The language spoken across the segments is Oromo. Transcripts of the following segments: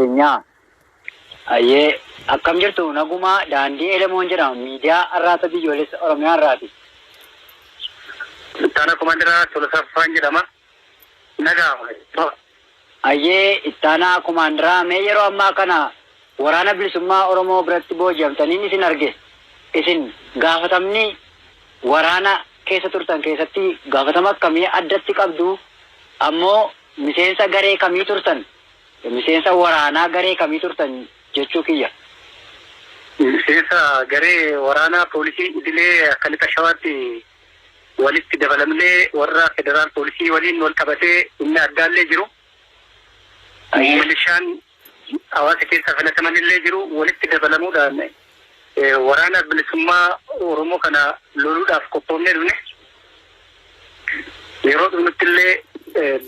Nya aye akkam jirtu naguma daandii elemoon jedhama miidiyaa arraata biyyoolessa Oromiyaa irraati. Ittaana Komandara Tolosaffaan jedhama. Nagaa. Aye ittaana Komandara mee yeroo ammaa kana waraana bilisummaa Oromoo biratti booji'amtanii isin arge. Isin gaafatamni waraana keessa turtan keessatti gaafatama akkamii addatti qabdu? Ammoo miseensa garee kamii turtan? Miseensa waraanaa garee kamii turtan jechuu kiyya. Miseensa garee waraanaa poolisii idilee akka lixa shawaatti walitti dabalamnee warra federaal poolisii waliin wal qabatee inni addaallee jiru. Milishaan hawaasa keessa filatamanillee jiru walitti dabalamuudhaan waraana bilisummaa Oromoo kana loluudhaaf qophoofnee dhufne. Yeroo dhumuttillee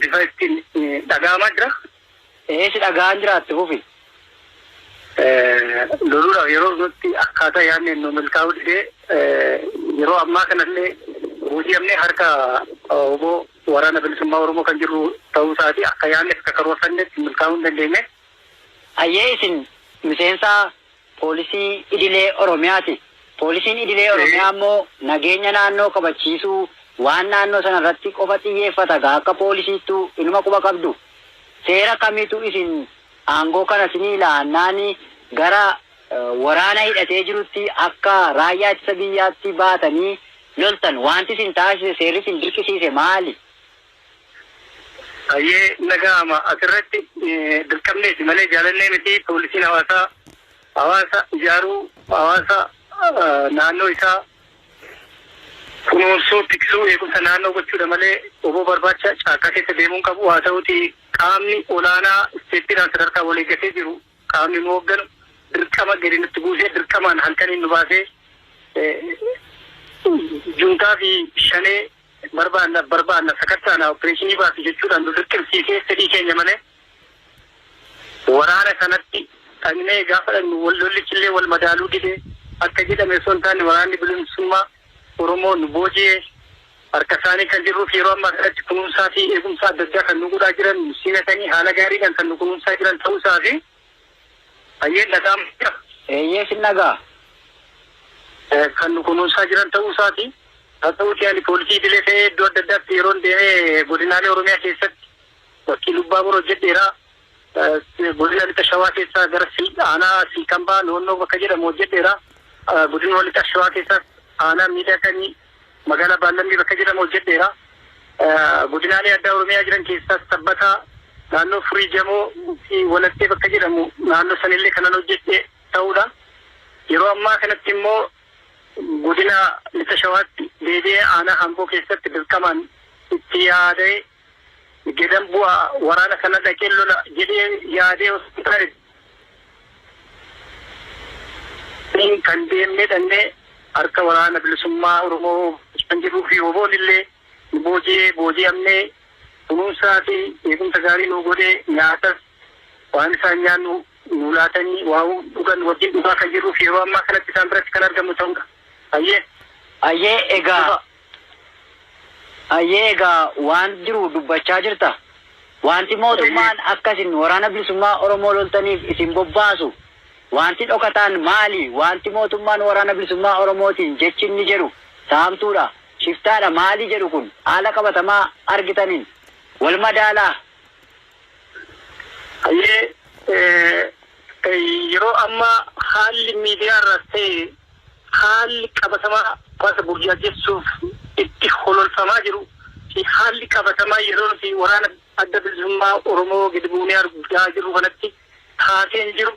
bifa ittiin dhaga'amaa jira. Si dhaga'an jiraatti fufi. Loluudhaaf yeroo dhumutti akkaataa yaadne nu milkaa'uu didee yeroo ammaa kanallee booji'amnee harka obbo waraana bilisummaa Oromoo kan jirru ta'uu isaati akka yaadne akka karoorfannetti milkaa'uu hin dandeenye. Ayyee isin miseensa poolisii idilee Oromiyaati. Poolisiin idilee Oromiyaa ammoo nageenya naannoo kabachiisuu waan naannoo sana irratti qofa xiyyeeffata akka poolisiittu inuma quba qabdu. Seera kamiitu isin aangoo kana isinii laannaani gara waraana hidhatee jirutti akka raayyaa ittisa biyyaatti baatanii loltan wanti isin taasise seerri isin dirqisiise maali? Ayyee nagaama asirratti dirqamneeti malee jaalannee miti. Poolisiin hawaasa ijaaruu hawaasa naannoo isaa kunuunsuu tiksuu eegumsa naannoo gochuudha malee obbo barbaacha caakkaa keessa deemuun qabu. Haa ta'uti qaamni olaanaa isteettiidhaan sadarkaa walii gatee jiru qaamni nu hoogganu dirqama gadi nutti buusee dirqamaan halkaniin nu baasee juntaa fi shanee barbaanna sakattaana opereeshinii baasu jechuudhaan nu dirqamsiisee fedhii keenya malee waraana sanatti dhaqnee gaafa lollichillee wal madaaluu didee akka jedhame osoo hin taane waraanni bilisummaa Oromoo nu booji'ee harka isaanii kan jirruuf yeroo ammaa kanatti kunuunsaa fi eegumsa adda addaa kan nu godhaa jiran simatanii haala gaariidhaan kan nu kunuunsaa jiran ta'uusaa fi ayyeen dhagaama jira. Eeyyee sin dhagaa. Kan nu kunuunsaa jiran ta'uusaati. Haa ta'uuti ani poolisii idilee ta'ee iddoo adda addaatti yeroo deemee godinaalee Oromiyaa keessatti bakki lubbaa boroo jedheeraa godina lixa shawaa keessaa gara aanaa Siikambaa Noonnoo bakka jedhamu hojjedheeraa godina lixa shawaa keessaa aanaa miidhaganii magaalaa Baallambii bakka jedhamu hojjedheera. Godinaalee addaa Oromiyaa jiran keessaa Sabbataa naannoo Furii Jamoo fi Walattee bakka jedhamu naannoo sanillee kanan hojjedhe ta'uudha. Yeroo ammaa kanatti immoo godina lixa shawaatti deebi'ee aanaa Hamboo keessatti dirqamaan itti yaadee gedam bu'aa waraana kana dhaqee lola jedhee yaadee hospitaali kan deemnee dhannee harka waraana bilisummaa Oromoo kan jiruu fi oboon illee booji'amnee kunuunsaa fi eegumsa gaarii nu godhee nyaatas waan isaan nyaannu nu laatanii waa dhugan wajjin dhugaa kan jiruu fi yeroo ammaa kanatti isaan biratti kan argamu ta'udha. Ayyee egaa waan jiru dubbachaa jirta. Wanti mootummaan akkasin waraana bilisummaa Oromoo loltaniif isin bobbaasu wanti dhokataan maali? Wanti mootummaan waraana bilisummaa Oromootiin jechi inni jedhu saamtuudha, shiftaadha maali jedhu kun haala qabatamaa argitaniin wal madaalaa. Ayyee yeroo ammaa haalli miidiyaa irraas ta'e haalli qabatamaa hawaasa burjaajessuuf itti hololfamaa jiru fi haalli qabatamaa yeroo fi waraana adda bilisummaa Oromoo gadi buunee argaa jirru kanatti taaseen jiru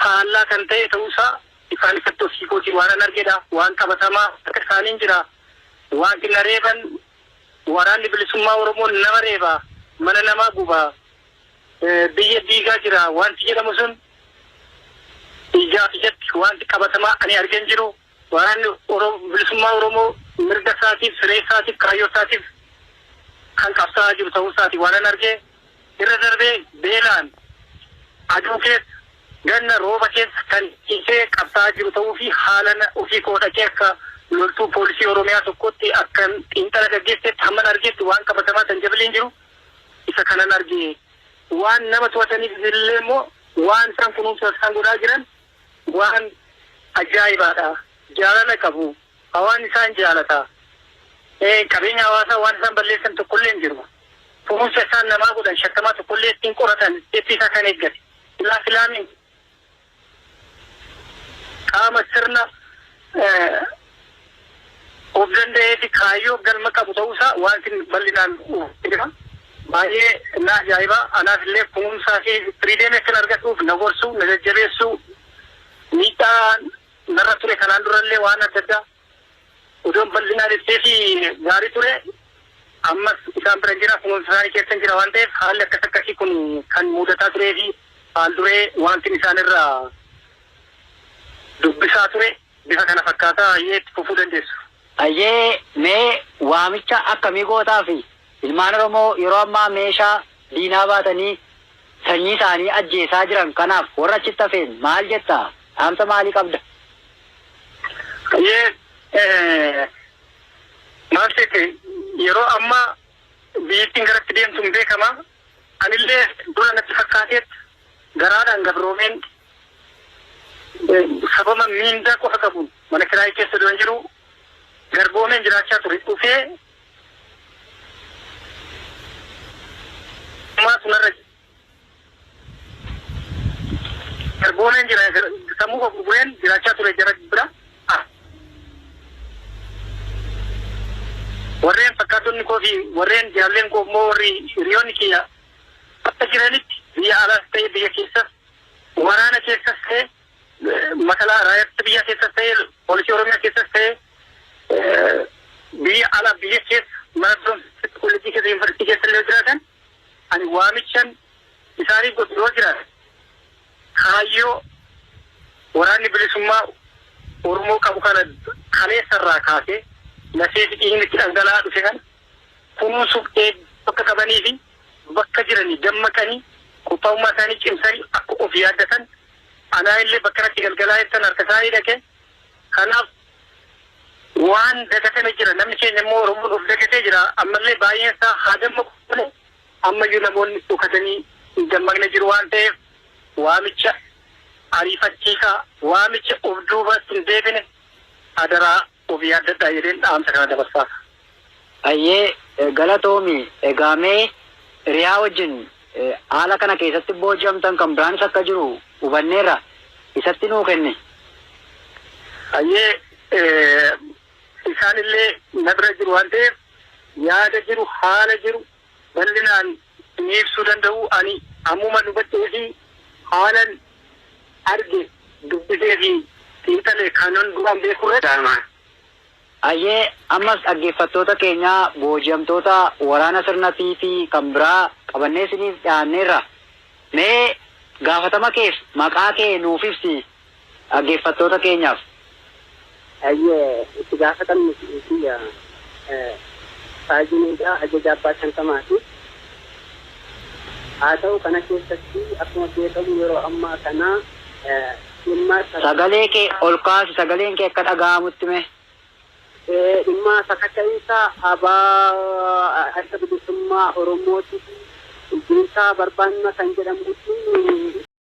faallaa kan ta'e ta'uusaa ifaan ifatti of hiikootiin waan argedha. Waan qabatamaa akka isaaniin jira. Wanti na reeban waraanni bilisummaa Oromoo nama reebaa, mana namaa gubaa, biyya diigaa jira. Wanti jedhamu sun ijaaf ijatti wanti qabatamaa ani argan jiru. Waraanni bilisummaa Oromoo mirga isaatiif, siree isaatiif, kaayyoo isaatiif kan qabsaa'aa jiru ta'uusaati waan argee irra darbee beelaan aduu keessa ganna rooba keessa kan isee qabsaa'aa jiru ta'uu fi haala ofii koodhaqee akka loltuu poolisii Oromiyaa tokkotti akka xiinxala gaggeessetti hamman argeetti waan qabatamaa kan jabiliin jiru isa kanan argee waan nama to'ataniif illee immoo waan isaan kunuunsa isaan godhaa jiran waan ajaa'ibaadha. Jaalala qabu. Hawaan isaan jaalata. Qabeenya hawaasaa waan isaan balleessan tokkollee hin jiru. Kunuunsa isaan namaa godhan shakkamaa tokkollee ittiin qoratan itti isaa kan eeggate. Islaamiin qaama sirna of danda'ee fi kaayyoo galma qabu ta'uusaa wanti bal'inaan jira. Baay'ee na ajaa'iba. Anaaf illee kunuunsaa fi firiideemee kan argatuuf na gorsuu, na jajjabeessuu, miidhaan narra ture kanaan durallee waan adda addaa odoon bal'inaan ibsee fi gaarii ture. Ammas isaan bira jira, kunuunsa isaanii keessa jira waan ta'eef haalli akkas akkasii kun kan mudataa turee fi haal duree wanti isaanirraa dubbisaa ture bifa kana fakkaataa itti fufuu dandeessu. Ayyee mee waamicha akkamii gootaa fi ilmaan Oromoo yeroo ammaa meeshaa diinaa baatanii sanyii isaanii ajjeesaa jiran kanaaf warra achitti hafeen maal jettaa? Dhaamsa maalii qabda? Ayyee maal ta'e yeroo ammaa biyyattiin garatti deemtu hin beekama. Anillee dura natti fakkaateetti garaadhaan gabroomeen sababa miindaa qofa qabuun mana kiraayii keessa doon jiru garboomeen jiraachaa ture. Dhufee maatunarra garboomeen jira sammuu of gurgureen jiraachaa ture jara bira. Warreen fakkaatonni koo fi warreen jaalleen koo immoo warri hiriyoonni kiyya akka jiranitti biyya alaas ta'e biyya keessas waraana keessas ta'e makalaa raayyaa biyya keessas ta'e poolisii Oromiyaa keessas ta'e biyya ala biyya keessa mana barumsaa kolleejjii keessa yuunivarsiitii keessa illee jiraatan ani waamichan isaanii godhu yoo jiraate kaayyoo waraanni bilisummaa Oromoo qabu kana kaleessarraa kaasee lafee fi dhiigni itti dhangala'aa dhufe kan kunuunsuuf bakka qabanii fi bakka jiranii dammaqanii qophaa'ummaa isaanii cimsanii akka of yaaddatan anaa illee bakka irratti galgalaa jettan harka isaanii dhaqe. Kanaaf waan dagatame jira namni keenya immoo Oromoon of dagatee jira ammallee baay'een isaa haa dammaqu ammayyuu namoonni dhukatanii hin dammaqne jiru waan ta'eef waamicha ariifachiisaa waamicha of duubatti hin deebine adaraa of yaaddadhaa jedheen dhaamsa kana dabarsaa. Ayyee galatoomi egaa mee hiriyaa wajjin haala kana keessatti booji'amtan kan biraanis akka jiru hubanneerra isatti nuu kenne. Ayyee isaanillee na bira jiru waan ta'eef yaada jiru haala jiru bal'inaan ni ibsuu danda'u. Ani ammuma dubbadhee fi haalan arge dubbisee fi xiinxalee kanan duraan beekurra daa'imaa. Ayyee ammas dhaggeeffattoota keenyaa booji'amtoota waraana sirnatii fi kan biraa qabannee isiniif dhiyaanneerra. Mee gaafatama keef maqaa kee nuuf ibsi dhaggeeffattoota keenyaaf. Ayyee itti gaafatamni kiyya Saajiniidha ajaja abbaa shantamaati. Haa ta'u kana keessatti akkuma beekamu yeroo ammaa kana dhimma sagalee kee ol kaasi sagaleen kee akka dhaga'amutti mee. Dhimma sakata'iinsa abaa adda bilisummaa Oromootii fi bulchiinsa barbaanna kan jedhamutti